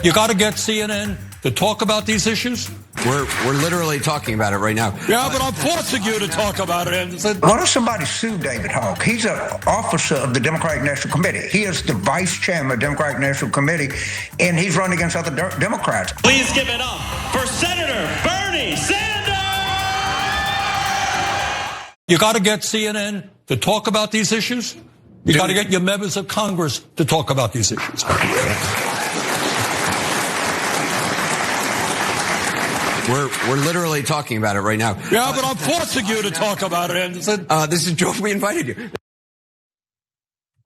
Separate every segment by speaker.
Speaker 1: You got to get CNN to talk about these issues.
Speaker 2: We're literally talking about it right now.
Speaker 1: Yeah, but I'm forcing you to talk about it.
Speaker 3: Why don't somebody sue David Hogg? He's an officer of the Democratic National Committee. He is the vice chairman of the Democratic National Committee, and he's running against other Democrats.
Speaker 4: Please give it up for Senator Bernie Sanders!
Speaker 1: You got to get CNN to talk about these issues. You got to get your members of Congress to talk about these issues.
Speaker 2: We're literally talking about it right now.
Speaker 1: Yeah, but I'm forcing you to talk about it, Anderson.
Speaker 2: This is Joe. We invited you.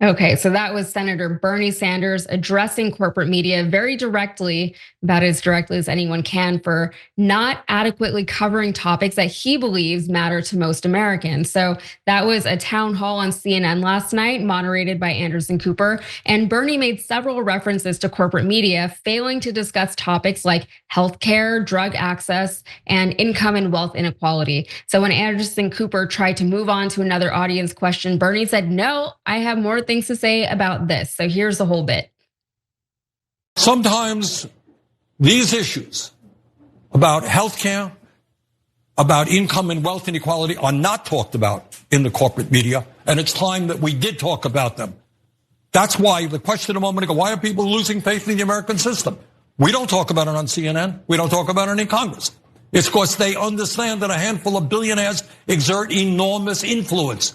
Speaker 5: Okay, so that was Senator Bernie Sanders addressing corporate media very directly, about as directly as anyone can, for not adequately covering topics that he believes matter to most Americans. So that was a town hall on CNN last night, moderated by Anderson Cooper. And Bernie made several references to corporate media, failing to discuss topics like healthcare, drug access, and income and wealth inequality. So when Anderson Cooper tried to move on to another audience question, Bernie said, "No, I have more things to say about this." So here's the whole bit.
Speaker 1: Sometimes these issues about healthcare, about income and wealth inequality are not talked about in the corporate media, and it's time that we did talk about them. That's why the question a moment ago, why are people losing faith in the American system? We don't talk about it on CNN. We don't talk about it in Congress. It's because they understand that a handful of billionaires exert enormous influence,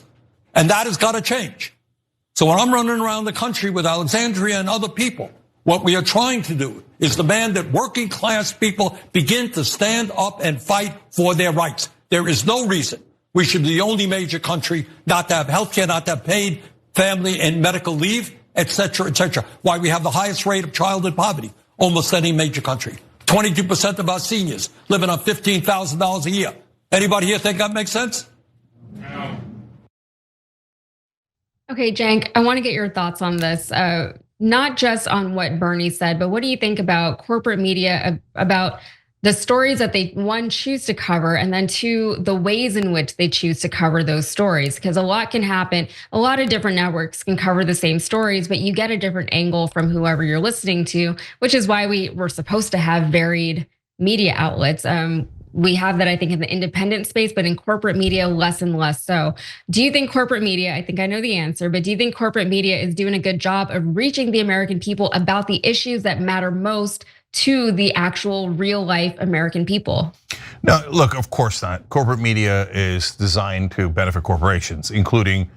Speaker 1: and that has got to change. So when I'm running around the country with Alexandria and other people, what we are trying to do is demand that working class people begin to stand up and fight for their rights. There is no reason we should be the only major country not to have healthcare, not to have paid family and medical leave, et cetera, et cetera. Why we have the highest rate of childhood poverty, almost any major country. 22% of our seniors living on $15,000 a year. Anybody here think that makes sense?
Speaker 4: No.
Speaker 5: Okay, Cenk, I want to get your thoughts on this. Not just on what Bernie said, but what do you think about corporate media, about the stories that they, one, choose to cover, and then two, the ways in which they choose to cover those stories? Because a lot can happen. A lot of different networks can cover the same stories, but you get a different angle from whoever you're listening to, which is why we're supposed to have varied media outlets. We have that, I think, in the independent space, but in corporate media, less and less so. Do you think corporate media, I think I know the answer, but do you think corporate media is doing a good job of reaching the American people about the issues that matter most to the actual real life American people?
Speaker 6: No, look, of course not. Corporate media is designed to benefit corporations, including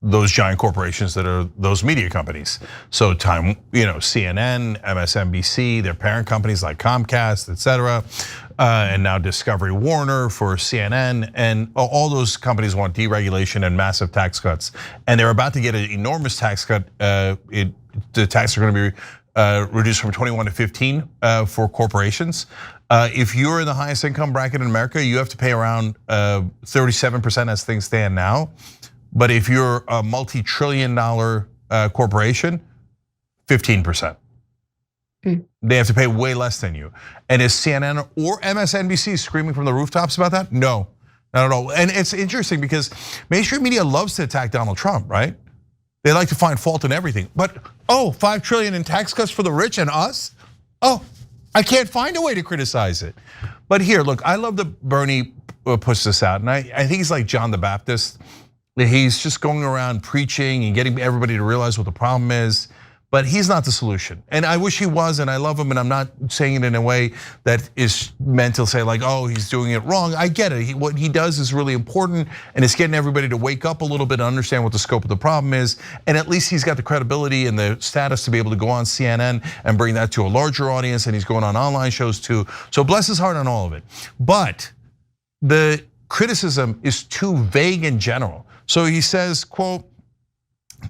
Speaker 6: those giant corporations that are those media companies. So CNN, MSNBC, their parent companies like Comcast, et cetera, and now Discovery Warner for CNN, and all those companies want deregulation and massive tax cuts. And they're about to get an enormous tax cut. The taxes are gonna be reduced from 21 to 15 for corporations. If you're in the highest income bracket in America, you have to pay around 37% as things stand now. But if you're a multi-trillion-dollar corporation, 15%. They have to pay way less than you. And is CNN or MSNBC screaming from the rooftops about that? No, not at all. And it's interesting because mainstream media loves to attack Donald Trump, right? They like to find fault in everything. But $5 trillion in tax cuts for the rich and us? I can't find a way to criticize it. But here, look, I love that Bernie puts this out, and I think he's like John the Baptist. He's just going around preaching and getting everybody to realize what the problem is, but he's not the solution. And I wish he was, and I love him, and I'm not saying it in a way that is meant to say like, he's doing it wrong. I get it. What he does is really important, and it's getting everybody to wake up a little bit and understand what the scope of the problem is. And at least he's got the credibility and the status to be able to go on CNN and bring that to a larger audience, and he's going on online shows too. So bless his heart on all of it. But the criticism is too vague in general. So he says, quote,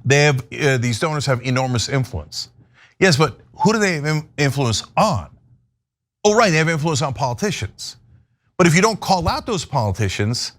Speaker 6: these donors have enormous influence. Yes, but who do they have influence on? Oh, right, they have influence on politicians. But if you don't call out those politicians,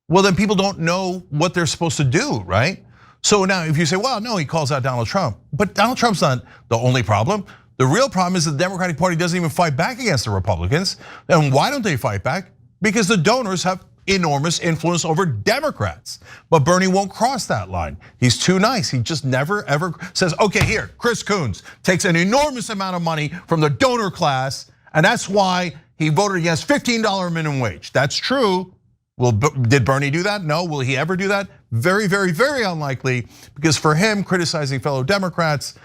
Speaker 6: well, then people don't know what they're supposed to do, right? So now if you say, well, no, he calls out Donald Trump, but Donald Trump's not the only problem. The real problem is the Democratic Party doesn't even fight back against the Republicans. And why don't they fight back? Because the donors have enormous influence over Democrats. But Bernie won't cross that line. He's too nice. He just never ever says, okay, here, Chris Coons takes an enormous amount of money from the donor class, and that's why he voted against $15 minimum wage. That's true. Well, did Bernie do that? No. Will he ever do that? Very, very, very unlikely, because for him, criticizing fellow Democrats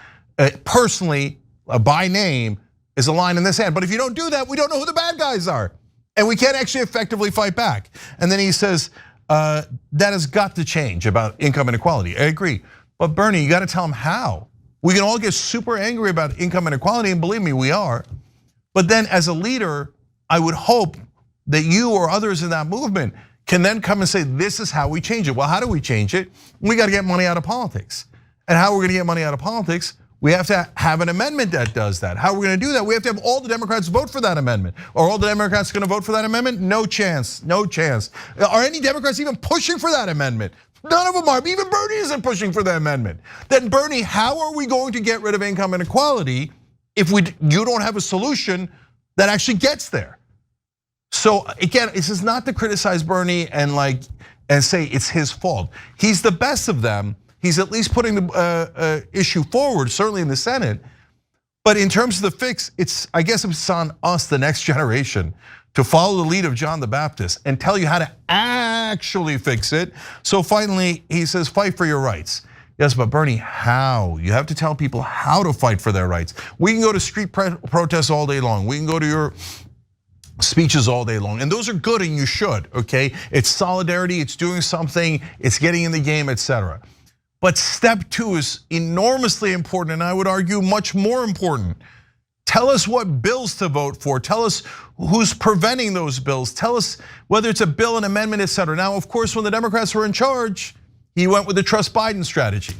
Speaker 6: personally, by name, is a line in the sand. But if you don't do that, we don't know who the bad guys are. And we can't actually effectively fight back. And then he says, that has got to change about income inequality. I agree. But Bernie, you got to tell him how. We can all get super angry about income inequality, and believe me, we are. But then as a leader, I would hope that you or others in that movement can then come and say, this is how we change it. Well, how do we change it? We got to get money out of politics. And how we're going to get money out of politics? We have to have an amendment that does that. How are we going to do that? We have to have all the Democrats vote for that amendment. Are all the Democrats going to vote for that amendment? No chance, no chance. Are any Democrats even pushing for that amendment? None of them are. Even Bernie isn't pushing for the amendment. Then Bernie, how are we going to get rid of income inequality if you don't have a solution that actually gets there? So again, this is not to criticize Bernie and say it's his fault. He's the best of them. He's at least putting the issue forward, certainly in the Senate. But in terms of the fix, I guess it's on us, the next generation, to follow the lead of John the Baptist and tell you how to actually fix it. So finally, he says, fight for your rights. Yes, but Bernie, how? You have to tell people how to fight for their rights. We can go to street protests all day long. We can go to your speeches all day long, and those are good, and you should, okay? It's solidarity, it's doing something, it's getting in the game, etc. But step 2 is enormously important, and I would argue much more important. Tell us what bills to vote for. Tell us who's preventing those bills. Tell us whether it's a bill, an amendment, etc. Now, of course, when the Democrats were in charge, he went with the trust Biden strategy.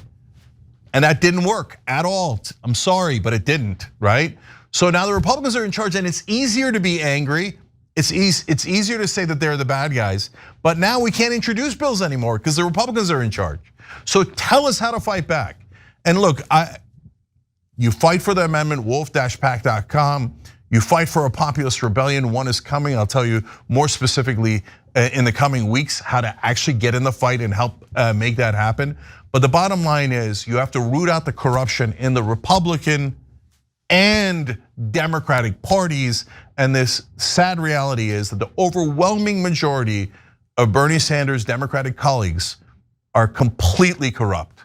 Speaker 6: And that didn't work at all. I'm sorry, but it didn't, right? So now the Republicans are in charge, and it's easier to be angry. It's easier to say that they're the bad guys. But now we can't introduce bills anymore because the Republicans are in charge. So tell us how to fight back. And look, you fight for the amendment, wolf-pac.com. You fight for a populist rebellion. One is coming. I'll tell you more specifically in the coming weeks how to actually get in the fight and help make that happen. But the bottom line is you have to root out the corruption in the Republican and Democratic parties. And this sad reality is that the overwhelming majority of Bernie Sanders' Democratic colleagues are completely corrupt.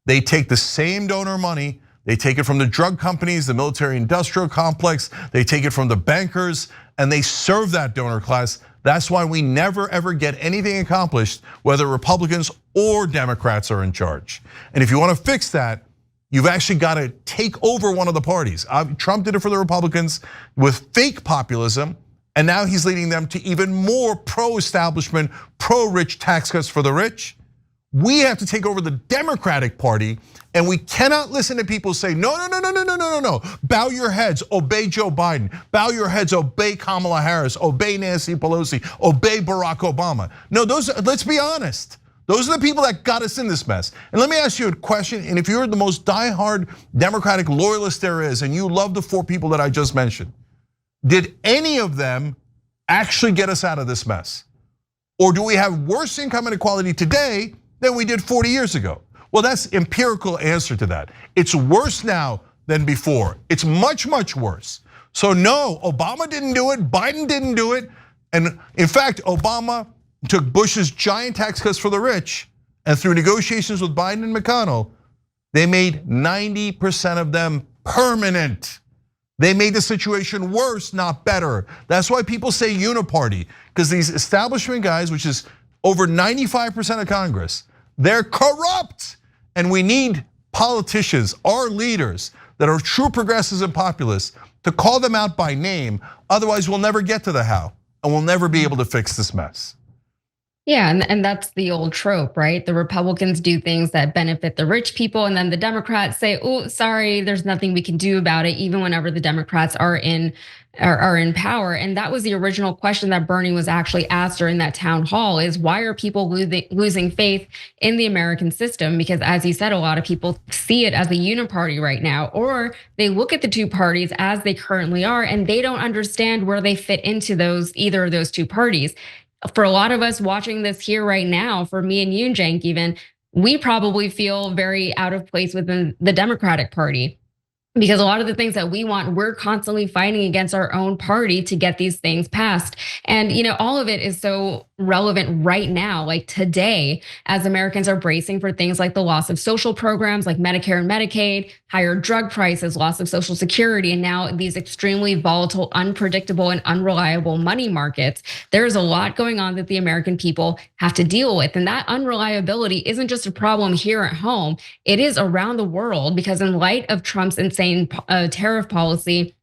Speaker 6: They take the same donor money, they take it from the drug companies, the military industrial complex, they take it from the bankers, and they serve that donor class. That's why we never ever get anything accomplished, whether Republicans or Democrats are in charge. And if you want to fix that, you've actually got to take over one of the parties. Trump did it for the Republicans with fake populism, and now he's leading them to even more pro-establishment, pro-rich tax cuts for the rich. We have to take over the Democratic Party, and we cannot listen to people say, no, bow your heads, obey Joe Biden. Bow your heads, obey Kamala Harris, obey Nancy Pelosi, obey Barack Obama. No, let's be honest. Those are the people that got us in this mess. And let me ask you a question, and if you're the most diehard Democratic loyalist there is, and you love the 4 people that I just mentioned, did any of them actually get us out of this mess? Or do we have worse income inequality today than we did 40 years ago? Well, that's empirical answer to that. It's worse now than before. It's much, much worse. So no, Obama didn't do it, Biden didn't do it. And in fact, Obama took Bush's giant tax cuts for the rich, and through negotiations with Biden and McConnell, they made 90% of them permanent. They made the situation worse, not better. That's why people say uniparty, because these establishment guys, which is over 95% of Congress, they're corrupt. And we need politicians, our leaders that are true progressives and populists to call them out by name. Otherwise, we'll never get to the how, and we'll never be able to fix this mess.
Speaker 5: Yeah, and that's the old trope, right? The Republicans do things that benefit the rich people, and then the Democrats say, "Oh, sorry, there's nothing we can do about it," even whenever the Democrats are in power. And that was the original question that Bernie was actually asked during that town hall: is why are people losing faith in the American system? Because as he said, a lot of people see it as a uniparty right now, or they look at the two parties as they currently are, and they don't understand where they fit into either of those two parties. for a lot of us watching this here right now, for me and you, Cenk, even, we probably feel very out of place within the Democratic Party. Because a lot of the things that we want, we're constantly fighting against our own party to get these things passed. And all of it is so relevant right now, like today, as Americans are bracing for things like the loss of social programs like Medicare and Medicaid, higher drug prices, loss of Social Security, and now these extremely volatile, unpredictable, and unreliable money markets. There's a lot going on that the American people have to deal with. And that unreliability isn't just a problem here at home, it is around the world, because in light of Trump's insane tariff policy,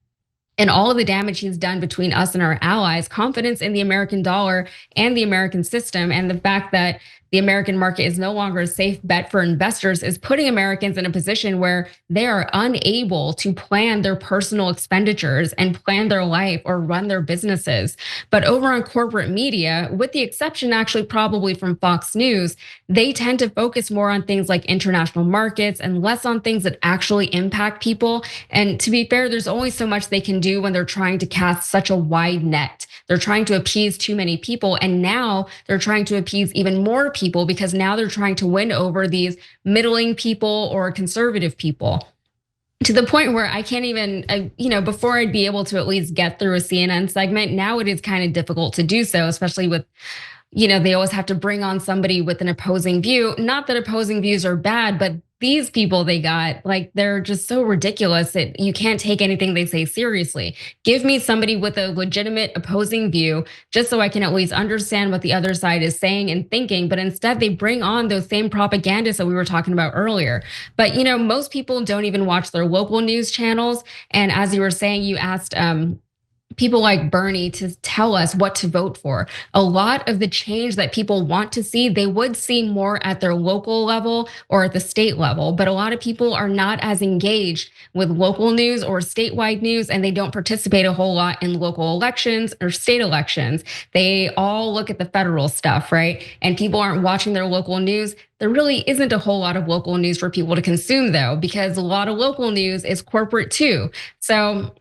Speaker 5: and all of the damage he's done between us and our allies, confidence in the American dollar and the American system, and the fact that the American market is no longer a safe bet for investors is putting Americans in a position where they are unable to plan their personal expenditures and plan their life or run their businesses. But over on corporate media, with the exception actually probably from Fox News, they tend to focus more on things like international markets and less on things that actually impact people. And to be fair, there's only so much they can do when they're trying to cast such a wide net. They're trying to appease too many people, and now they're trying to appease even more people because now they're trying to win over these middling people or conservative people. To the point where I can't even, before I'd be able to at least get through a CNN segment, now it is kind of difficult to do so, especially with, they always have to bring on somebody with an opposing view. Not that opposing views are bad, but these people they got, like, they're just so ridiculous that you can't take anything they say seriously. Give me somebody with a legitimate opposing view, just so I can at least understand what the other side is saying and thinking. But instead, they bring on those same propagandists that we were talking about earlier. But most people don't even watch their local news channels. And as you were saying, you asked people like Bernie to tell us what to vote for. A lot of the change that people want to see, they would see more at their local level or at the state level. But a lot of people are not as engaged with local news or statewide news, and they don't participate a whole lot in local elections or state elections. They all look at the federal stuff, right? And people aren't watching their local news. There really isn't a whole lot of local news for people to consume, though, because a lot of local news is corporate too. So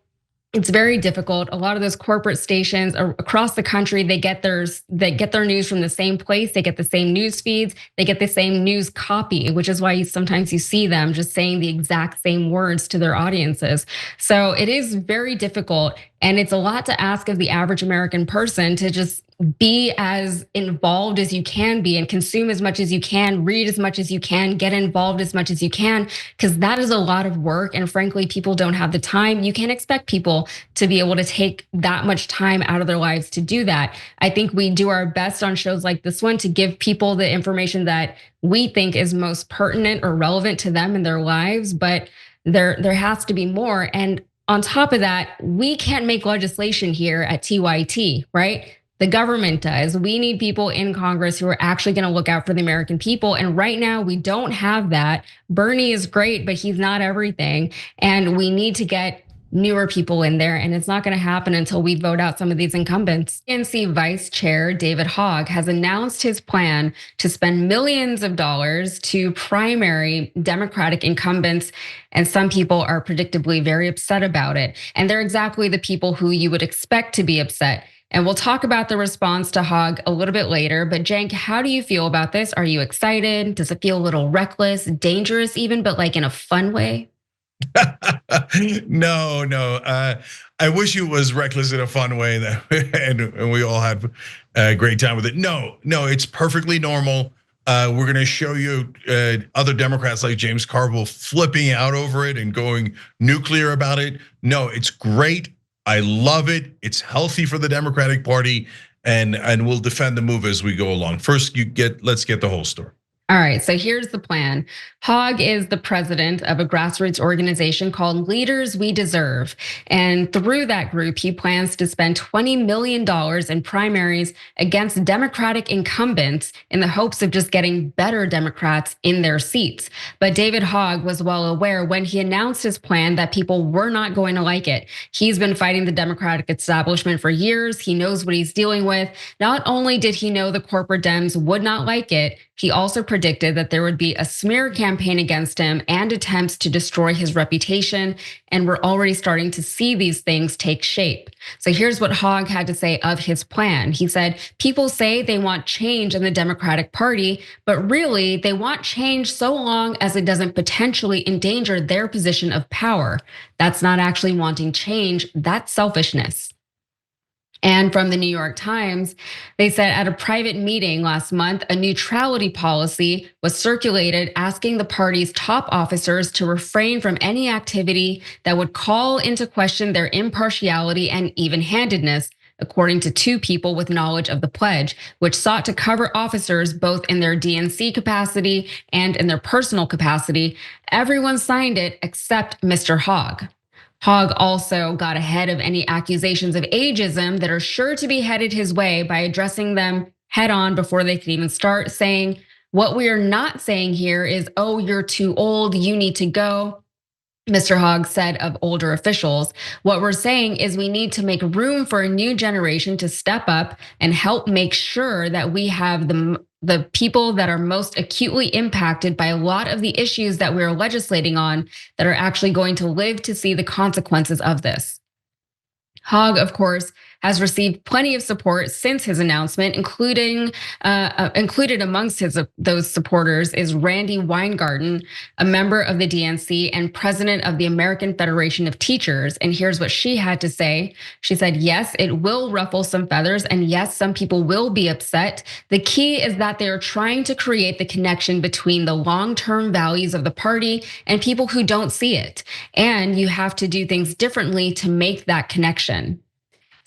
Speaker 5: it's very difficult. A lot of those corporate stations across the country, they get their news from the same place. They get the same news feeds. They get the same news copy, which is why sometimes you see them just saying the exact same words to their audiences. So it is very difficult, and it's a lot to ask of the average American person to just be as involved as you can be and consume as much as you can, read as much as you can, get involved as much as you can, because that is a lot of work. And frankly, people don't have the time. You can't expect people to be able to take that much time out of their lives to do that. I think we do our best on shows like this one to give people the information that we think is most pertinent or relevant to them in their lives, but there has to be more. And on top of that, we can't make legislation here at TYT, right? The government does. We need people in Congress who are actually going to look out for the American people. And right now we don't have that. Bernie is great, but he's not everything. And we need to get newer people in there. And it's not going to happen until we vote out some of these incumbents. DNC Vice Chair David Hogg has announced his plan to spend millions of dollars to primary Democratic incumbents. And some people are predictably very upset about it. And they're exactly the people who you would expect to be upset. And we'll talk about the response to Hogg a little bit later. But Cenk, how do you feel about this? Are you excited? Does it feel a little reckless, dangerous even, but like in a fun way?
Speaker 7: No. I wish it was reckless in a fun way, and we all had a great time with it. No, it's perfectly normal. We're gonna show you other Democrats like James Carville flipping out over it and going nuclear about it. No, it's great. I love it. It's healthy for the Democratic Party, and we'll defend the move as we go along. First, let's get the whole story.
Speaker 5: All right, so here's the plan. Hogg is the president of a grassroots organization called Leaders We Deserve. And through that group, he plans to spend $20 million in primaries against Democratic incumbents in the hopes of just getting better Democrats in their seats. But David Hogg was well aware when he announced his plan that people were not going to like it. He's been fighting the Democratic establishment for years. He knows what he's dealing with. Not only did he know the corporate Dems would not like it, he also predicted that there would be a smear campaign against him and attempts to destroy his reputation. And we're already starting to see these things take shape. So here's what Hogg had to say of his plan. He said, people say they want change in the Democratic Party, but really they want change so long as it doesn't potentially endanger their position of power. That's not actually wanting change, that's selfishness. And from the New York Times, they said at a private meeting last month, a neutrality policy was circulated asking the party's top officers to refrain from any activity that would call into question their impartiality and even-handedness, according to two people with knowledge of the pledge, which sought to cover officers both in their DNC capacity and in their personal capacity. Everyone signed it except Mr. Hogg. Hogg also got ahead of any accusations of ageism that are sure to be headed his way by addressing them head on before they could even start, saying, what we are not saying here is, oh, you're too old, you need to go. Mr. Hogg said of older officials, what we're saying is we need to make room for a new generation to step up and help make sure that we have the people that are most acutely impacted by a lot of the issues that we're legislating on that are actually going to live to see the consequences of this. Hogg, of course, has received plenty of support since his announcement, included amongst those supporters is Randi Weingarten, a member of the DNC and president of the American Federation of Teachers. And here's what she had to say. She said, yes, it will ruffle some feathers, and yes, some people will be upset. The key is that they are trying to create the connection between the long-term values of the party and people who don't see it. And you have to do things differently to make that connection.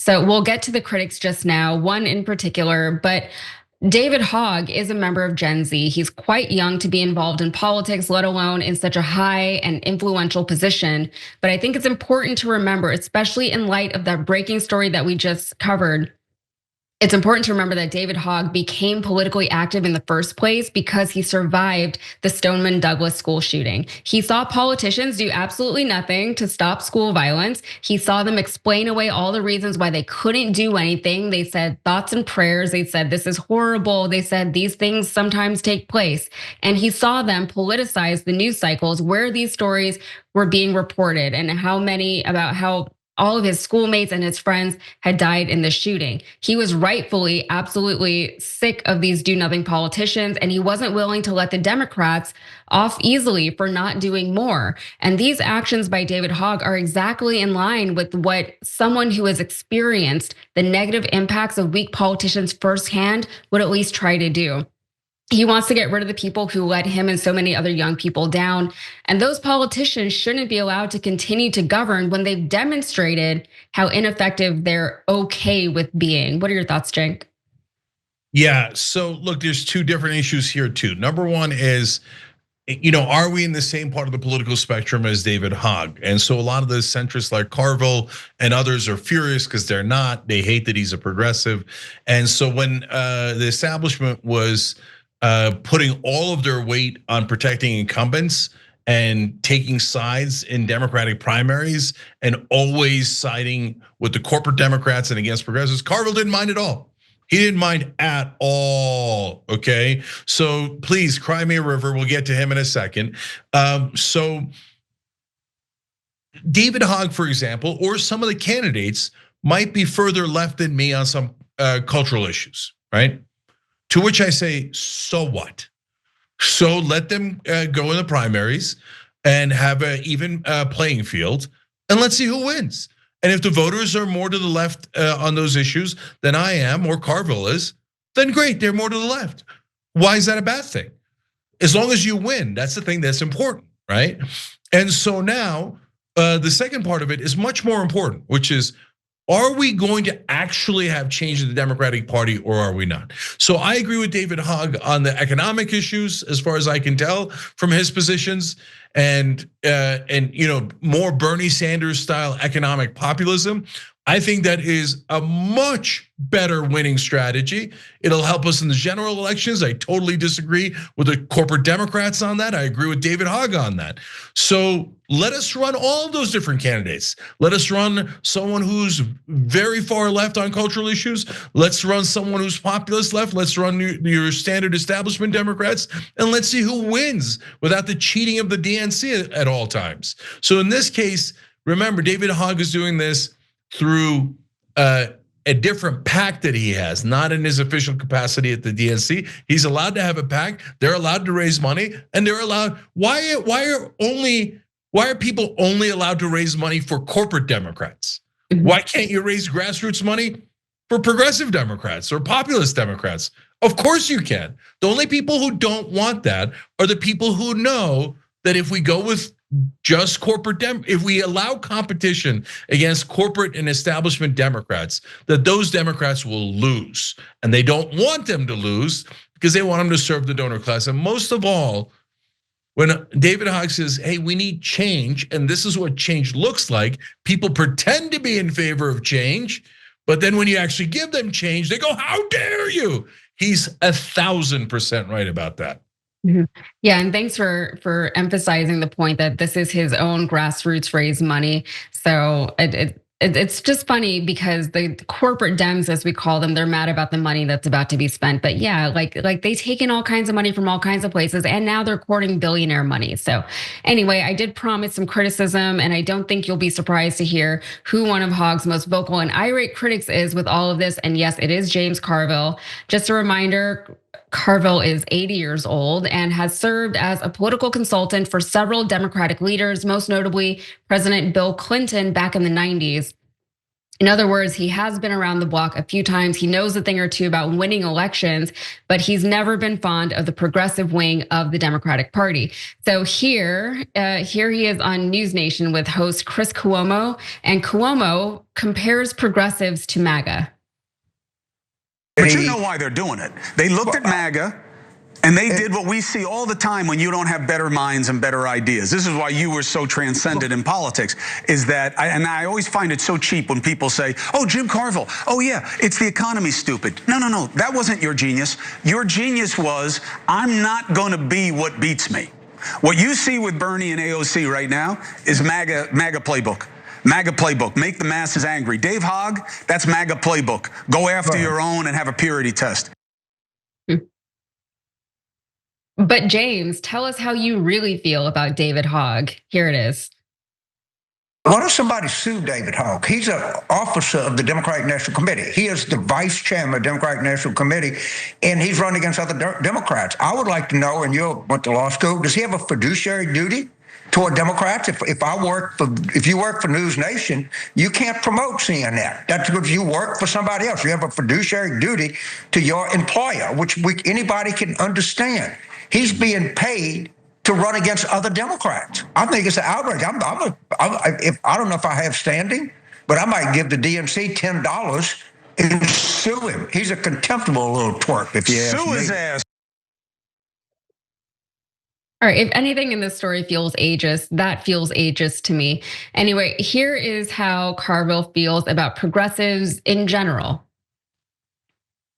Speaker 5: So we'll get to the critics just now, one in particular, but David Hogg is a member of Gen Z. He's quite young to be involved in politics, let alone in such a high and influential position. But I think it's important to remember, especially in light of that breaking story that we just covered, it's important to remember that David Hogg became politically active in the first place because he survived the Stoneman Douglas school shooting. He saw politicians do absolutely nothing to stop school violence. He saw them explain away all the reasons why they couldn't do anything. They said thoughts and prayers. They said this is horrible. They said these things sometimes take place. And he saw them politicize the news cycles where these stories were being reported and about how all of his schoolmates and his friends had died in the shooting. He was rightfully, absolutely sick of these do-nothing politicians, and he wasn't willing to let the Democrats off easily for not doing more. And these actions by David Hogg are exactly in line with what someone who has experienced the negative impacts of weak politicians firsthand would at least try to do. He wants to get rid of the people who let him and so many other young people down. And those politicians shouldn't be allowed to continue to govern when they've demonstrated how ineffective they're okay with being. What are your thoughts, Cenk?
Speaker 7: Yeah, so look, there's two different issues here too. Number one is, are we in the same part of the political spectrum as David Hogg? And so a lot of the centrists like Carville and others are furious because they're not. They hate that he's a progressive. And so when the establishment was putting all of their weight on protecting incumbents and taking sides in Democratic primaries and always siding with the corporate Democrats and against progressives, Carville didn't mind at all. He didn't mind at all, okay? So please, cry me a river, we'll get to him in a second. So David Hogg, for example, or some of the candidates might be further left than me on some cultural issues, right? To which I say, so what? So let them go in the primaries and have an even playing field, and let's see who wins. And if the voters are more to the left on those issues than I am or Carville is, then great, they're more to the left. Why is that a bad thing? As long as you win, that's the thing that's important, right? And so now, the second part of it is much more important, which is, are we going to actually have change in the Democratic Party or are we not? So I agree with David Hogg on the economic issues, as far as I can tell from his positions. and more Bernie Sanders style economic populism, I think that is a much better winning strategy. It'll help us in the general elections. I totally disagree with the corporate Democrats on that. I agree with David Hogg on that. So let us run all those different candidates. Let us run someone who's very far left on cultural issues. Let's run someone who's populist left. Let's run your standard establishment Democrats, and let's see who wins without the cheating of the DNC at all times. So in this case, remember, David Hogg is doing this through a different PAC that he has, not in his official capacity at the DNC. He's allowed to have a PAC. They're allowed to raise money, and they're allowed. Why are people only allowed to raise money for corporate Democrats? Why can't you raise grassroots money for progressive Democrats or populist Democrats? Of course you can. The only people who don't want that are the people who know that if we go with just corporate if we allow competition against corporate and establishment Democrats, that those Democrats will lose, and they don't want them to lose because they want them to serve the donor class. And most of all, when David Hogg says, hey, we need change, and this is what change looks like, people pretend to be in favor of change, but then when you actually give them change, they go, how dare you? He's 1,000% right about that.
Speaker 5: Yeah, and thanks for emphasizing the point that this is his own grassroots raised money. So it's just funny because the corporate Dems, as we call them, they're mad about the money that's about to be spent. But yeah, like they take in all kinds of money from all kinds of places, and now they're courting billionaire money. So anyway, I did promise some criticism, and I don't think you'll be surprised to hear who one of Hogg's most vocal and irate critics is with all of this. And yes, it is James Carville. Just a reminder, Carville is 80 years old and has served as a political consultant for several Democratic leaders, most notably President Bill Clinton back in the 90s. In other words, he has been around the block a few times. He knows a thing or two about winning elections, but he's never been fond of the progressive wing of the Democratic Party. So here he is on News Nation with host Chris Cuomo, and Cuomo compares progressives to MAGA.
Speaker 8: But you know why they're doing it. They looked at MAGA, and they did what we see all the time when you don't have better minds and better ideas. This is why you were so transcendent in politics, is that, and I always find it so cheap when people say, oh, Jim Carville, oh yeah, it's the economy, stupid. No, that wasn't your genius. Your genius was, I'm not gonna be what beats me. What you see with Bernie and AOC right now is MAGA playbook. MAGA playbook, make the masses angry. Dave Hogg, that's MAGA playbook. Go after your own and have a purity test.
Speaker 5: But James, tell us how you really feel about David Hogg. Here it is.
Speaker 3: Why don't somebody sue David Hogg? He's an officer of the Democratic National Committee. He is the vice chairman of the Democratic National Committee, and he's running against other Democrats. I would like to know, and you went to law school, does he have a fiduciary duty toward Democrats? If you work for News Nation, you can't promote CNN. That's because you work for somebody else. You have a fiduciary duty to your employer, which anybody can understand. He's being paid to run against other Democrats. I think it's an outrage. I don't know if I have standing, but I might give the DNC $10 and sue him. He's a contemptible little twerp, if you ask me.
Speaker 8: Sue his ass.
Speaker 5: All right, if anything in this story feels ageist, that feels ageist to me. Anyway, here is how Carville feels about progressives in general.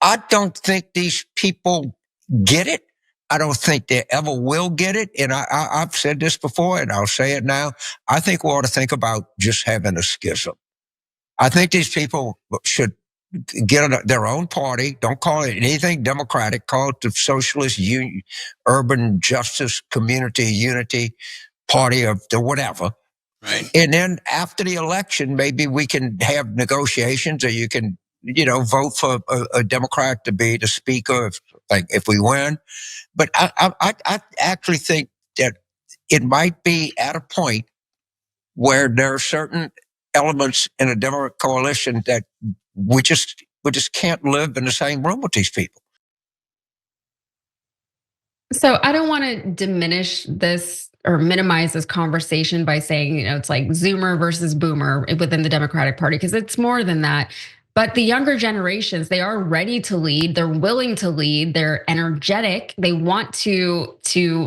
Speaker 9: I don't think these people get it. I don't think they ever will get it. And I've said this before, and I'll say it now. I think we ought to think about just having a schism. I think these people should get their own party. Don't call it anything Democratic. Call it the Socialist Urban Justice Community Unity Party of the whatever.
Speaker 2: Right.
Speaker 9: And then after the election, maybe we can have negotiations, or you can, vote for a Democrat to be the speaker if we win. But I actually think that it might be at a point where there are certain elements in a Democratic coalition that we just can't live in the same room with these people.
Speaker 5: So I don't want to diminish this or minimize this conversation by saying, it's like Zoomer versus Boomer within the Democratic Party, because it's more than that. But the younger generations, they are ready to lead. They're willing to lead. They're energetic. They want to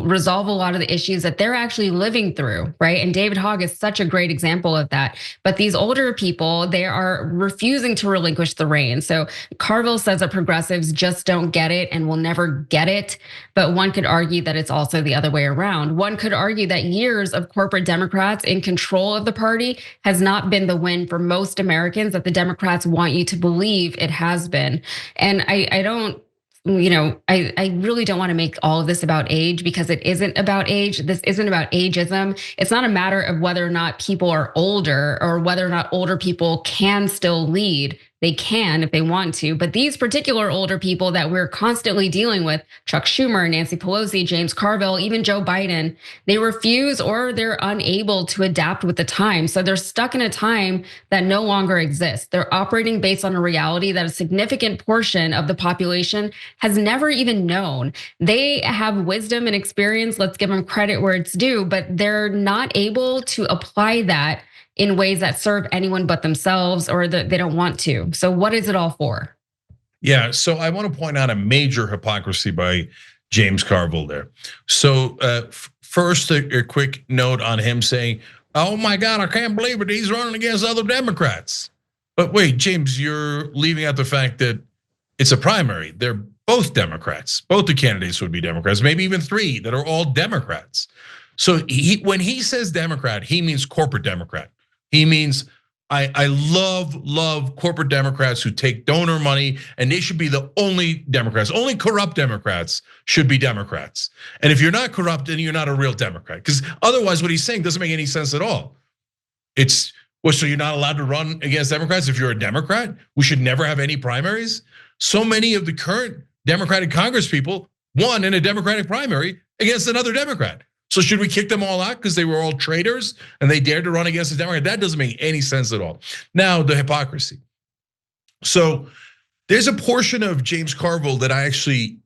Speaker 5: resolve a lot of the issues that they're actually living through, right? And David Hogg is such a great example of that. But these older people, they are refusing to relinquish the reins. So Carville says that progressives just don't get it and will never get it. But one could argue that it's also the other way around. One could argue that years of corporate Democrats in control of the party has not been the win for most Americans that the Democrats want you to believe it has been. And I don't, I really don't want to make all of this about age, because it isn't about age. This isn't about ageism. It's not a matter of whether or not people are older or whether or not older people can still lead. They can if they want to, but these particular older people that we're constantly dealing with, Chuck Schumer, Nancy Pelosi, James Carville, even Joe Biden, they refuse or they're unable to adapt with the time. So they're stuck in a time that no longer exists. They're operating based on a reality that a significant portion of the population has never even known. They have wisdom and experience, let's give them credit where it's due, but they're not able to apply that in ways that serve anyone but themselves, or that they don't want to. So what is it all for?
Speaker 7: Yeah, so I want to point out a major hypocrisy by James Carville there. So first, a quick note on him saying, oh my God, I can't believe it, he's running against other Democrats. But wait, James, you're leaving out the fact that it's a primary. They're both Democrats. Both the candidates would be Democrats, maybe even three that are all Democrats. So when he says Democrat, he means corporate Democrat. He means I love corporate Democrats who take donor money, and they should be the only Democrats. Only corrupt Democrats should be Democrats. And if you're not corrupt, then you're not a real Democrat. Because otherwise, what he's saying doesn't make any sense at all. It's, well, so you're not allowed to run against Democrats if you're a Democrat? We should never have any primaries? So many of the current Democratic Congress people won in a Democratic primary against another Democrat. So should we kick them all out because they were all traitors and they dared to run against the Democrat? That doesn't make any sense at all. Now, the hypocrisy. So there's a portion of James Carville that I actually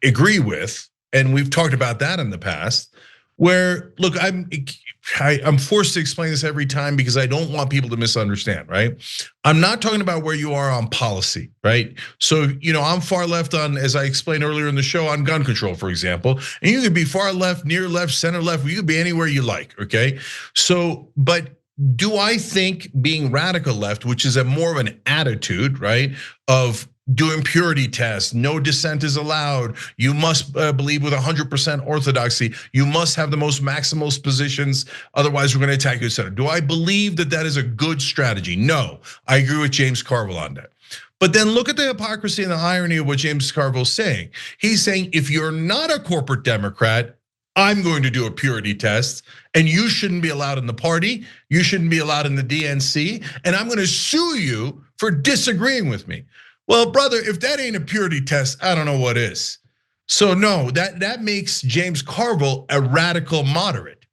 Speaker 7: agree with, and we've talked about that in the past, where, look, I'm forced to explain this every time because I don't want people to misunderstand, right? I'm not talking about where you are on policy, right? So, I'm far left on, as I explained earlier in the show, on gun control, for example. And you could be far left, near left, center left, you could be anywhere you like, okay? So, but do I think being radical left, which is a more of an attitude, right, of doing purity tests, no dissent is allowed, you must believe with 100% orthodoxy, you must have the most maximalist positions, otherwise we're gonna attack you, etc. Do I believe that that is a good strategy? No, I agree with James Carville on that. But then look at the hypocrisy and the irony of what James Carville's saying. He's saying, if you're not a corporate Democrat, I'm going to do a purity test, and you shouldn't be allowed in the party, you shouldn't be allowed in the DNC, and I'm gonna sue you for disagreeing with me. Well, brother, if that ain't a purity test, I don't know what is. So no, that makes James Carville a radical moderate,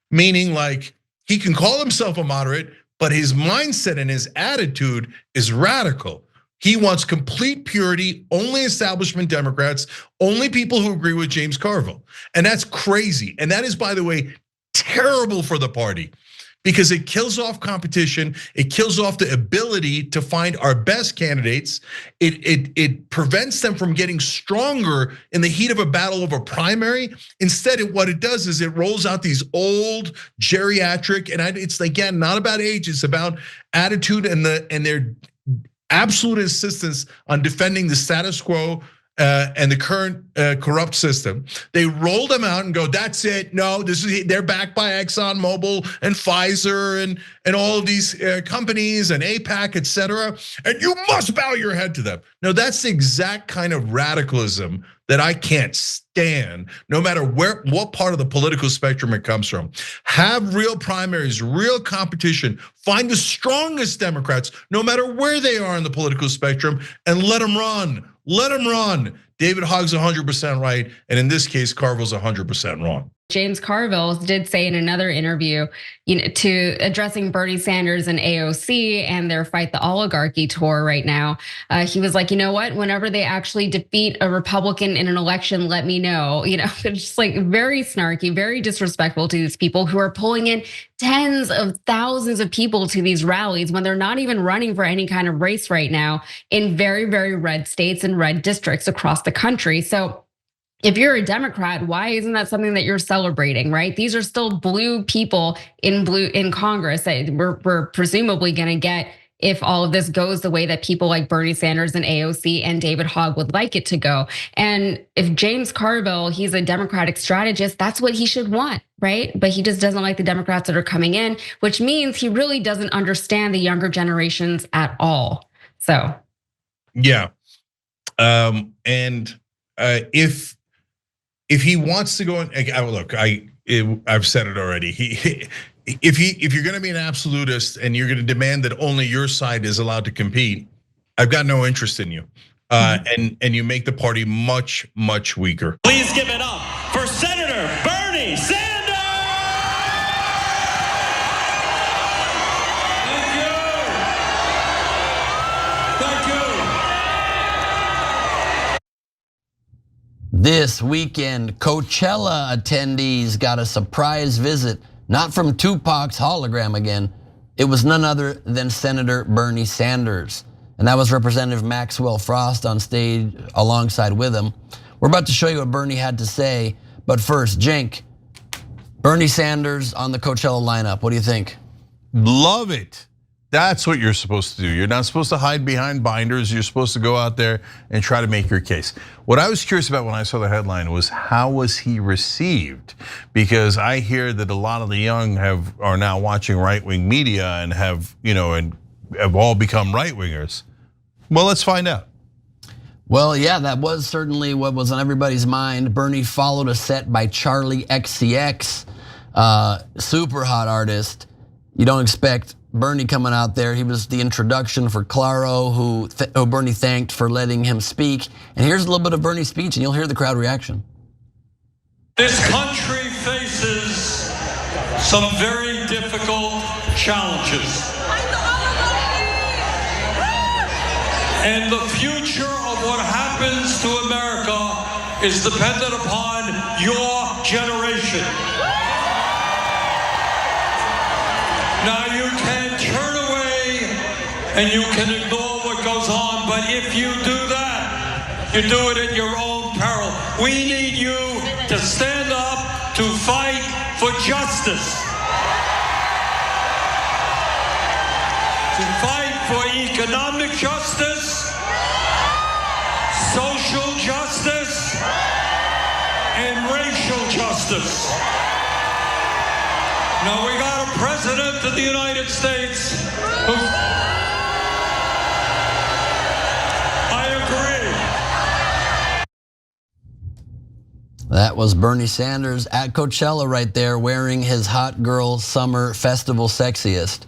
Speaker 7: meaning like he can call himself a moderate, but his mindset and his attitude is radical. He wants complete purity, only establishment Democrats, only people who agree with James Carville. And that's crazy. And that is, by the way, terrible for the party, because it kills off competition, it kills off the ability to find our best candidates. It prevents them from getting stronger in the heat of a battle of a primary. Instead, what it does is it rolls out these old geriatric, and it's again not about age, it's about attitude and their absolute insistence on defending the status quo and the current corrupt system. They roll them out and go, that's it. No, they're backed by ExxonMobil and Pfizer and all of these companies and AIPAC, et cetera. And you must bow your head to them. No, that's the exact kind of radicalism that I can't stand, no matter what part of the political spectrum it comes from. Have real primaries, real competition. Find the strongest Democrats, no matter where they are in the political spectrum, and let them run. Let them run. David Hogg's 100% right, and in this case, Carville's 100% wrong.
Speaker 5: James Carville did say in another interview, to addressing Bernie Sanders and AOC and their Fight the Oligarchy tour right now, he was like, you know what? Whenever they actually defeat a Republican in an election, let me know. It's just like very snarky, very disrespectful to these people who are pulling in tens of thousands of people to these rallies when they're not even running for any kind of race right now in very, very red states and red districts across the country. So if you're a Democrat, why isn't that something that you're celebrating, right? These are still blue people in Congress that we're presumably going to get if all of this goes the way that people like Bernie Sanders and AOC and David Hogg would like it to go. And if James Carville, he's a Democratic strategist, that's what he should want, right? But he just doesn't like the Democrats that are coming in, which means he really doesn't understand the younger generations at all. So,
Speaker 7: yeah, if he wants to go, look, I've said it already. If you're going to be an absolutist and you're going to demand that only your side is allowed to compete, I've got no interest in you, and you make the party much, much weaker.
Speaker 4: Please give it up for Senator Bernie Sanders. Thank you. Thank you.
Speaker 10: This weekend, Coachella attendees got a surprise visit, not from Tupac's hologram again. It was none other than Senator Bernie Sanders. And that was Representative Maxwell Frost on stage alongside with him. We're about to show you what Bernie had to say. But first, Cenk, Bernie Sanders on the Coachella lineup. What do you think?
Speaker 6: Love it. That's what you're supposed to do. You're not supposed to hide behind binders. You're supposed to go out there and try to make your case. What I was curious about when I saw the headline was how was he received? Because I hear that a lot of the young are now watching right-wing media and have all become right-wingers. Well, let's find out.
Speaker 10: Well, yeah, that was certainly what was on everybody's mind. Bernie followed a set by Charlie XCX, super hot artist. You don't expect Bernie coming out there. He was the introduction for Claro, who Bernie thanked for letting him speak. And here's a little bit of Bernie's speech, and you'll hear the crowd reaction.
Speaker 1: This country faces some very difficult challenges. And the future of what happens to America is dependent upon your generation. Now you can turn away and you can ignore what goes on, but if you do that, you do it at your own peril. We need you to stand up to fight for justice. To fight for economic justice, social justice, and racial justice. Now we got a president of the United States who, I agree.
Speaker 10: That was Bernie Sanders at Coachella right there, wearing his hot girl summer festival sexiest.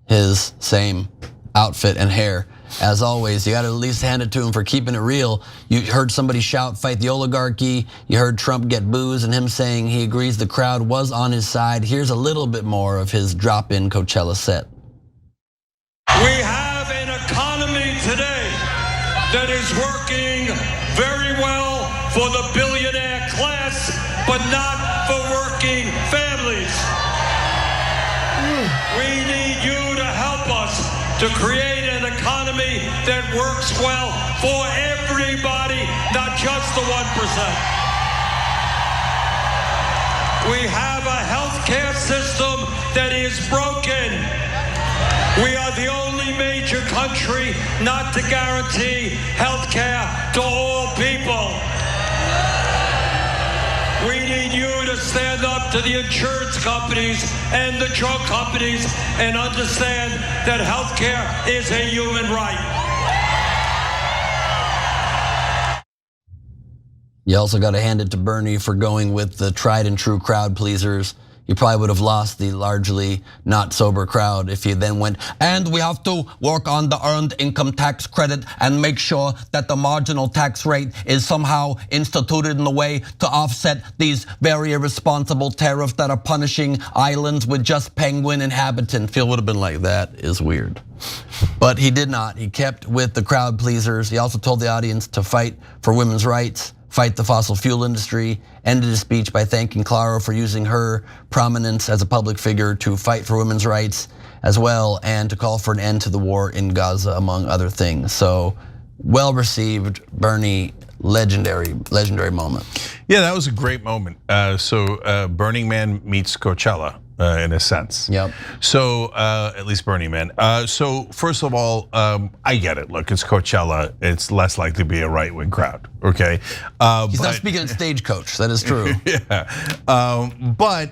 Speaker 10: His same outfit and hair. As always, you gotta at least hand it to him for keeping it real. You heard somebody shout, fight the oligarchy. You heard Trump get boos and him saying he agrees the crowd was on his side. Here's a little bit more of his drop-in Coachella set.
Speaker 1: We have an economy today that is working very well for the billionaire class, but not for working families. We need you to help us to create an economy that works well for everybody, not just the 1%. We have a healthcare system that is broken. We are the only major country not to guarantee healthcare to all people. We need you to stand up to the insurance companies and the drug companies and understand that healthcare is a human right.
Speaker 10: You also got to hand it to Bernie for going with the tried and true crowd pleasers. you probably would have lost the largely not sober crowd if you then went, and we have to work on the earned income tax credit and make sure that the marginal tax rate is somehow instituted in a way to offset these very irresponsible tariffs that are punishing islands with just penguin inhabitants. Phil would have been like, that is weird. But he did not. He kept with the crowd pleasers. He also told the audience to fight for women's rights, fight the fossil fuel industry, ended his speech by thanking Claro for using her prominence as a public figure to fight for women's rights as well, and to call for an end to the war in Gaza, among other things. So well received, Bernie, legendary moment.
Speaker 6: Yeah, that was a great moment. So Burning Man meets Coachella. In a sense.
Speaker 10: Yep.
Speaker 6: So at least Burning Man. So first of all, I get it. Look, it's Coachella. It's less likely to be a right-wing crowd. Okay.
Speaker 10: He's not speaking at Stagecoach. That is true.
Speaker 6: Yeah. But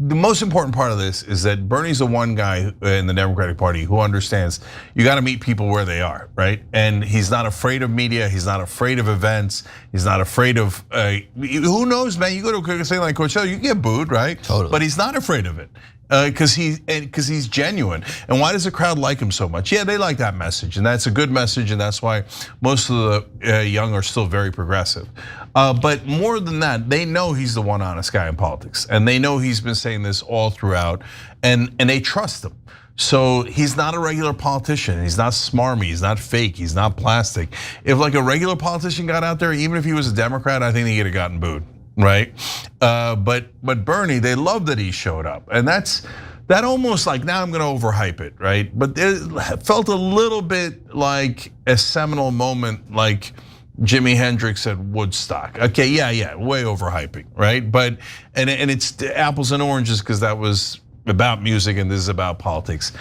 Speaker 6: the most important part of this is that Bernie's the one guy in the Democratic Party who understands you got to meet people where they are, right? And he's not afraid of media. He's not afraid of events. He's not afraid of, who knows, man? You go to a thing like Coachella, you get booed, right?
Speaker 10: Totally.
Speaker 6: But he's not afraid of it. Because he's genuine. And why does the crowd like him so much? Yeah, they like that message, and that's a good message, and that's why most of the young are still very progressive. But more than that, they know he's the one honest guy in politics, and they know he's been saying this all throughout, and they trust him. So he's not a regular politician. He's not smarmy. He's not fake. He's not plastic. If like a regular politician got out there, even if he was a Democrat, I think he'd have gotten booed. Right, but Bernie, they love that he showed up, and that almost like, now I'm going to overhype it, right? But it felt a little bit like a seminal moment, like Jimi Hendrix at Woodstock. Okay, yeah, way overhyping, right? But and it's apples and oranges because that was about music and this is about politics.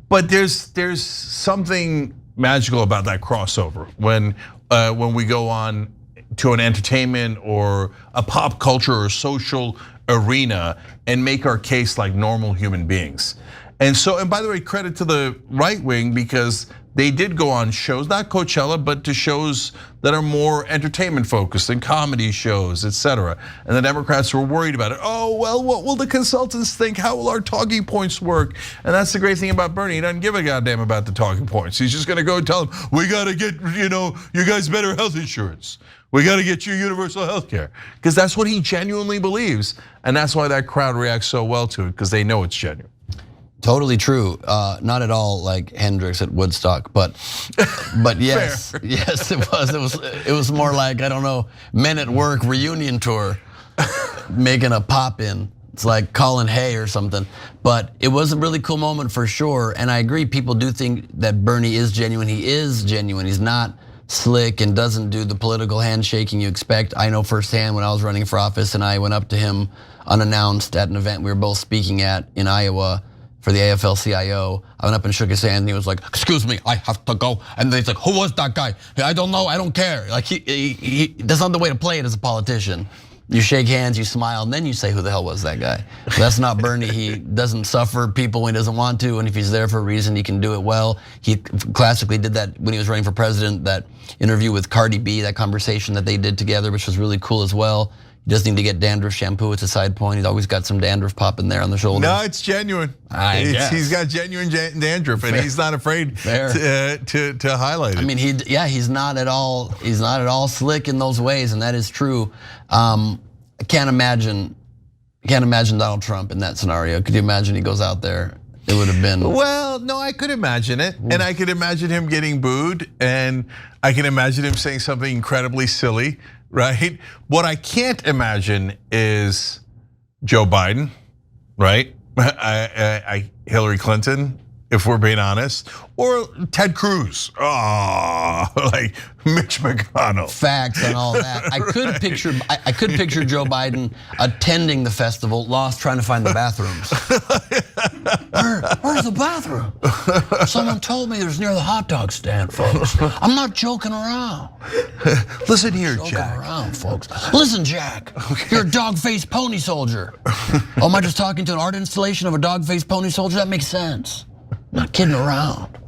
Speaker 6: But there's something magical about that crossover when we go on to an entertainment or a pop culture or social arena and make our case like normal human beings. And by the way, credit to the right wing because they did go on shows, not Coachella, but to shows that are more entertainment focused and comedy shows, etc. And the Democrats were worried about it. Oh, well, what will the consultants think? How will our talking points work? And that's the great thing about Bernie. He doesn't give a goddamn about the talking points. He's just gonna go and tell them, we gotta get, you guys better health insurance. We got to get you universal health care. Because that's what he genuinely believes. And that's why that crowd reacts so well to it, because they know it's genuine.
Speaker 10: Totally true. Not at all like Hendrix at Woodstock, but yes, yes, it was. It was more like, I don't know, Men at Work reunion tour, making a pop in. It's like Colin Hay or something. But it was a really cool moment for sure. And I agree, people do think that Bernie is genuine. He is genuine. He's not slick and doesn't do the political handshaking you expect. I know firsthand when I was running for office and I went up to him unannounced at an event we were both speaking at in Iowa for the AFL-CIO. I went up and shook his hand and he was like, excuse me, I have to go. And he's like, who was that guy? I don't know, I don't care. Like that's not the way to play it as a politician. You shake hands, you smile, and then you say, who the hell was that guy? But that's not Bernie. He doesn't suffer people when he doesn't want to, and if he's there for a reason, he can do it well. He classically did that when he was running for president, that interview with Cardi B, that conversation that they did together, which was really cool as well. He doesn't need to get dandruff shampoo, it's a side point. He's always got some dandruff popping there on the shoulder.
Speaker 6: No, it's genuine. He's got genuine dandruff, and he's not afraid to highlight it.
Speaker 10: I mean, he's not at all slick in those ways, and that is true. I can't imagine Donald Trump in that scenario. Could you imagine he goes out there? It would have been.
Speaker 6: Well, no, I could imagine it. And I could imagine him getting booed, and I can imagine him saying something incredibly silly, right? What I can't imagine is Joe Biden, right? Hillary Clinton, if we're being honest, or Ted Cruz, like Mitch McConnell.
Speaker 10: Facts and all that. I could picture Joe Biden attending the festival, lost trying to find the bathrooms. Where's the bathroom? Someone told me there's near the hot dog stand, folks. I'm not joking around.
Speaker 6: Listen here,
Speaker 10: joking
Speaker 6: Jack.
Speaker 10: Around, folks. Listen, Jack. Okay. You're a dog-faced pony soldier. Oh, am I just talking to an art installation of a dog-faced pony soldier? That makes sense. I'm not kidding around.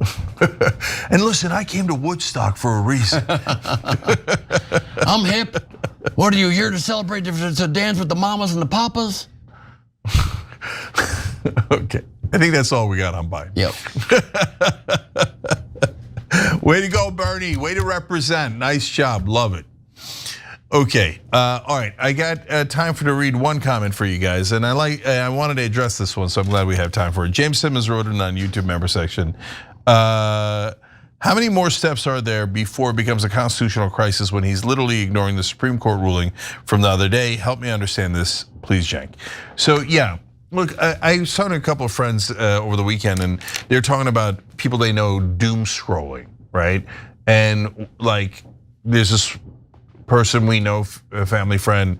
Speaker 6: And listen, I came to Woodstock for a reason.
Speaker 10: I'm hip. What are you here to celebrate, to dance with the mamas and the papas?
Speaker 6: Okay, I think that's all we got on Biden.
Speaker 10: Yep.
Speaker 6: Way to go, Bernie. Way to represent. Nice job. Love it. Okay, all right. I got time to read one comment for you guys, and I wanted to address this one, so I'm glad we have time for it. James Simmons wrote it on YouTube member section. How many more steps are there before it becomes a constitutional crisis when he's literally ignoring the Supreme Court ruling from the other day? Help me understand this, please, Jank. So yeah, look, I was talking to a couple of friends over the weekend, and they're talking about people they know doom scrolling, right? And like, there's this person we know, a family friend,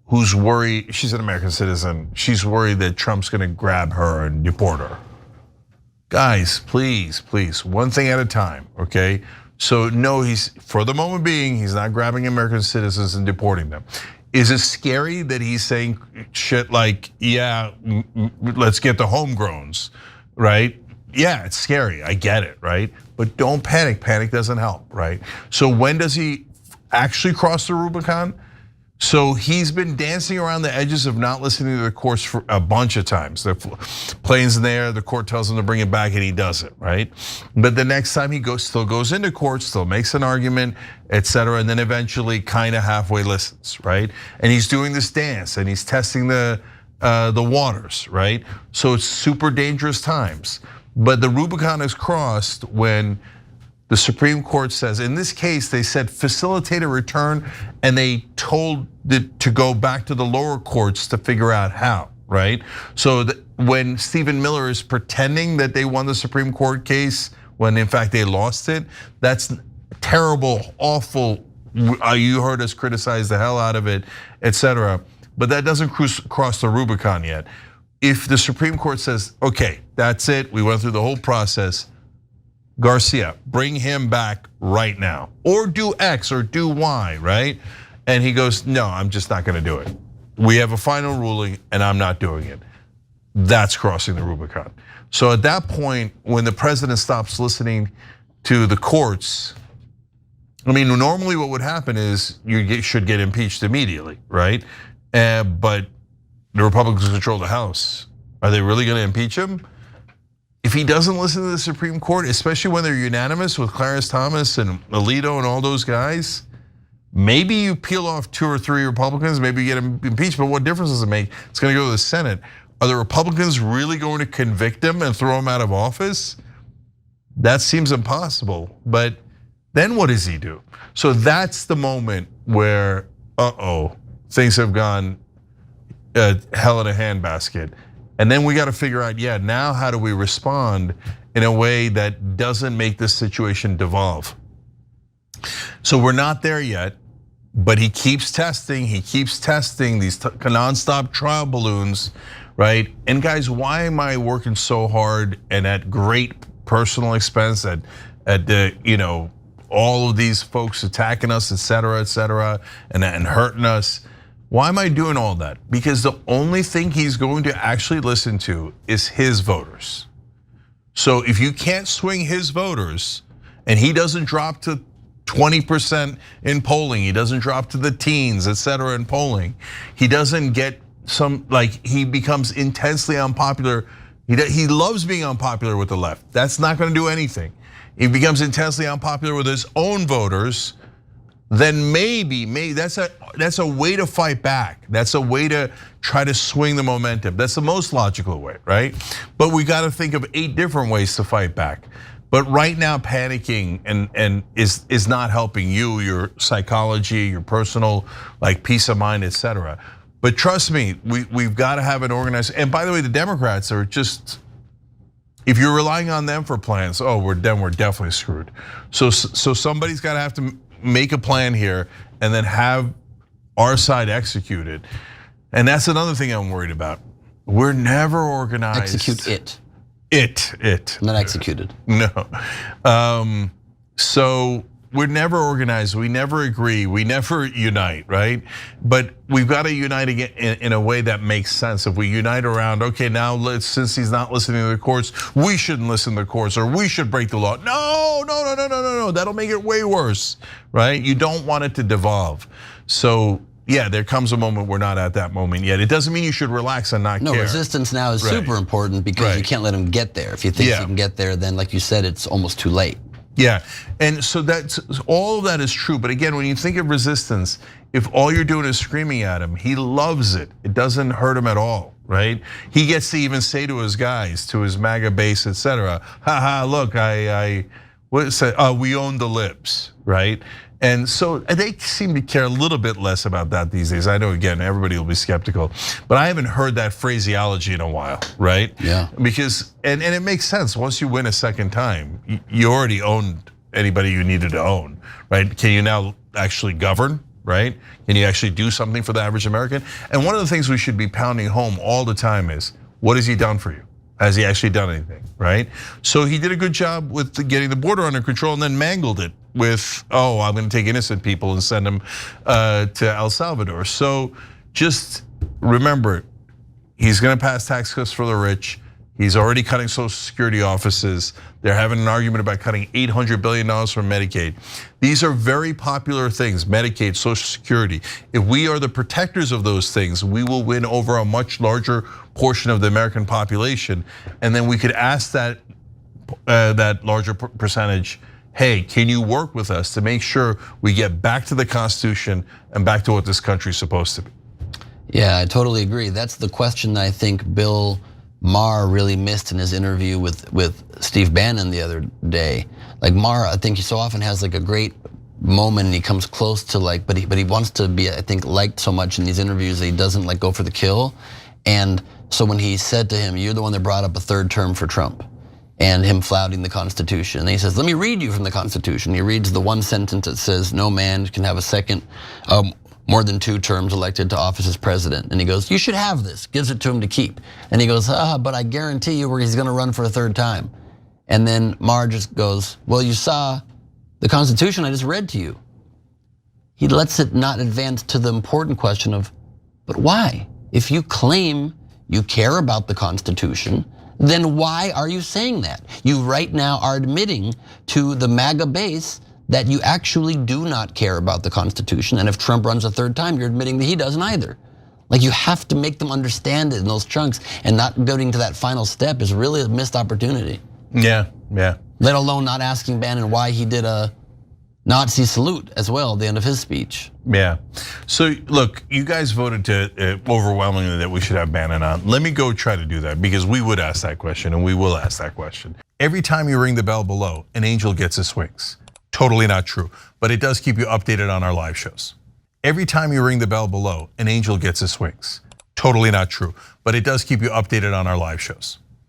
Speaker 6: who's worried. She's an American citizen. She's worried that Trump's gonna grab her and deport her. Guys, please, one thing at a time, okay? So no, he's, for the moment being, he's not grabbing American citizens and deporting them. Is it scary that he's saying shit like, yeah, let's get the homegrowns, right? Yeah, it's scary, I get it, right? But don't panic, panic doesn't help, right? So when does he actually cross the Rubicon? So he's been dancing around the edges of not listening to the courts for a bunch of times. The plane's in there, the court tells him to bring it back and he does it, right? But the next time he still goes into court, still makes an argument, etc., and then eventually kind of halfway listens, right? And he's doing this dance and he's testing the waters, right? So it's super dangerous times. But the Rubicon is crossed when the Supreme Court says, in this case, they said facilitate a return, and they told it to go back to the lower courts to figure out how, right? So when Stephen Miller is pretending that they won the Supreme Court case, when in fact they lost it, that's terrible, awful. You heard us criticize the hell out of it, etc. But that doesn't cross the Rubicon yet. If the Supreme Court says, okay, that's it, we went through the whole process, Garcia, bring him back right now, or do X or do Y, right? And he goes, no, I'm just not gonna do it. We have a final ruling and I'm not doing it. That's crossing the Rubicon. So at that point, when the president stops listening to the courts, I mean, normally what would happen is you should get impeached immediately, right? But the Republicans control the House. Are they really gonna impeach him? If he doesn't listen to the Supreme Court, especially when they're unanimous with Clarence Thomas and Alito and all those guys, maybe you peel off 2 or 3 Republicans, maybe you get him impeached, but what difference does it make? It's gonna go to the Senate. Are the Republicans really going to convict him and throw him out of office? That seems impossible, but then what does he do? So that's the moment where, things have gone hell in a handbasket. And then we got to figure out, yeah, now how do we respond in a way that doesn't make this situation devolve? So we're not there yet, but he keeps testing these nonstop trial balloons, right? And guys, why am I working so hard and at great personal expense at all of these folks attacking us, et cetera, and hurting us? Why am I doing all that? Because the only thing he's going to actually listen to is his voters. So if you can't swing his voters and he doesn't drop to 20% in polling, he doesn't drop to the teens, et cetera, in polling, he doesn't get he becomes intensely unpopular. He loves being unpopular with the left. That's not gonna do anything. He becomes intensely unpopular with his own voters, then maybe that's a way to fight back. That's a way to try to swing the momentum. That's the most logical way, right? But we got to think of 8 different ways to fight back. But right now, panicking and is not helping you, your psychology, your personal peace of mind, et cetera. But trust me, we've got to have an organized. And by the way, the Democrats are just, if you're relying on them for plans, we're definitely screwed. So somebody's got to have to make a plan here and then have our side execute it. And that's another thing I'm worried about. We're never organized.
Speaker 10: Execute it.
Speaker 6: It.
Speaker 10: Not executed.
Speaker 6: No. So we're never organized, we never agree, we never unite, right? But we've got to unite again in a way that makes sense. If we unite around, okay, now since he's not listening to the courts, we shouldn't listen to the courts, or we should break the law. No, that'll make it way worse, right? You don't want it to devolve. So yeah, there comes a moment we're not at that moment yet. It doesn't mean you should relax and not care.
Speaker 10: No, resistance now is super important because you can't let them get there. If you think you can get there, then like you said, it's almost too late.
Speaker 6: Yeah, and so that's all of that is true. But again, when you think of resistance, if all you're doing is screaming at him, he loves it. It doesn't hurt him at all, right? He gets to even say to his guys, to his MAGA base, etc., haha, look, we own the libs, right? And so they seem to care a little bit less about that these days. I know, again, everybody will be skeptical, but I haven't heard that phraseology in a while, right?
Speaker 10: Yeah.
Speaker 6: Because, and it makes sense, once you win a second time, you already owned anybody you needed to own, right? Can you now actually govern, right? Can you actually do something for the average American? And one of the things we should be pounding home all the time is, what has he done for you? Has he actually done anything, right? So he did a good job with getting the border under control and then mangled it with, I'm gonna take innocent people and send them to El Salvador. So just remember, he's gonna pass tax cuts for the rich. He's already cutting Social Security offices. They're having an argument about cutting $800 billion from Medicaid. These are very popular things, Medicaid, Social Security. If we are the protectors of those things, we will win over a much larger portion of the American population. And then we could ask that larger percentage, hey, can you work with us to make sure we get back to the Constitution and back to what this country is supposed to be?
Speaker 10: Yeah, I totally agree. That's the question that I think Bill Maher really missed in his interview with Steve Bannon the other day. Like Maher, I think he so often has like a great moment and he comes close to like, but he wants to be, I think, liked so much in these interviews that he doesn't like go for the kill. And so when he said to him, you're the one that brought up a third term for Trump and him flouting the Constitution. And he says, let me read you from the Constitution. He reads the one sentence that says, no man can have a second, more than 2 terms elected to office as president. And he goes, you should have this, gives it to him to keep. And he goes, but I guarantee you he's gonna run for a 3rd time. And then Maher just goes, well, you saw the Constitution I just read to you. He lets it not advance to the important question of, but why? If you claim you care about the Constitution, then why are you saying that? You right now are admitting to the MAGA base that you actually do not care about the Constitution. And if Trump runs a 3rd time, you're admitting that he doesn't either. Like you have to make them understand it in those chunks, and not getting to that final step is really a missed opportunity.
Speaker 6: Yeah.
Speaker 10: Let alone not asking Bannon why he did a Nazi salute as well at the end of his speech.
Speaker 6: Yeah, so look, you guys voted to overwhelmingly that we should have Bannon on. Let me go try to do that because we would ask that question and we will ask that question. Every time you ring the bell below, an angel gets his wings. Totally not true, but it does keep you updated on our live shows. Every time you ring the bell below, an angel gets his wings. Totally not true, but it does keep you updated on our live shows.